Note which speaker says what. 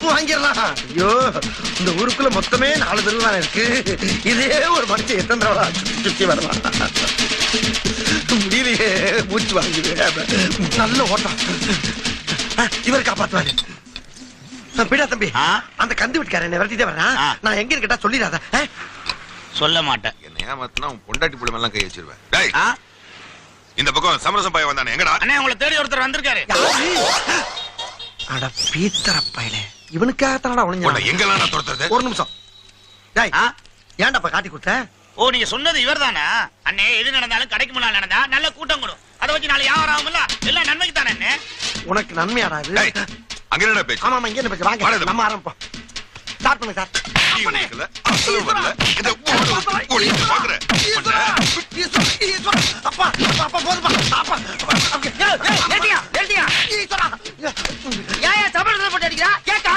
Speaker 1: வாங்கிடலாம். ஐயோ, இந்த ஊருக்குள்ள மொத்தமே 4 தெருவுதான் இருக்கு. இதே ஒரு மனுஷன் எத்தனை தடவை சுத்தி வரலாம். முடியலையே, மூச்சு வாங்குது. நல்ல ஓட்டம். இவர் காப்பாத்துவாரு. பிடா தம்பி, அந்த கந்து வீட்டுக்காரன் என்ன விரட்டிட்டே வர்றான். நான் எங்க இருக்கட்டா சொல்லிடாத.
Speaker 2: சொல்ல மாட்டேன்.
Speaker 3: என்ன ஏமாத்தினா உன் பொண்டாட்டி புள்ள மேல கை வச்சிருவேன். இந்த பக்கம் சமரசம் பையன் வந்தானே, எங்கடா?
Speaker 2: அண்ணே, உங்களை தேடி ஒருத்தர் வந்திருக்காரு.
Speaker 1: அட பீத்தர பயலே, இவனுக்காகத்தானடா ஒளிஞ்சா.
Speaker 3: எங்கெல்லாம் நான் துரத்துறது?
Speaker 1: ஒரு நிமிஷம். டேய், ஏன்டாப்பா காட்டி கொடுத்த?
Speaker 2: ஓ, நீங்க சொன்னது இவர்தானா? அண்ணே, எது நடந்தாலும் கடைக்கு முன்னால நடந்தா நல்ல கூட்டம் கூடும். அதை வச்சு நாளை வியாபாரம் ஆகும்ல, எல்லாம் நன்மைக்கு தானே அண்ணே.
Speaker 1: உனக்கு நன்மையாடா இது?
Speaker 3: அங்க என்னடா பேச்சு?
Speaker 1: ஆமா, இங்க என்ன பேச்சு? வாங்க நம்ம ஆரம்பிப்போம். ஸ்டார்ட் பண்ணுங்க சார். அப்பா அப்பா போதுமா? அப்பா
Speaker 2: ஏன் சபரத்துல போட்டு அடிக்கிறா? கேட்க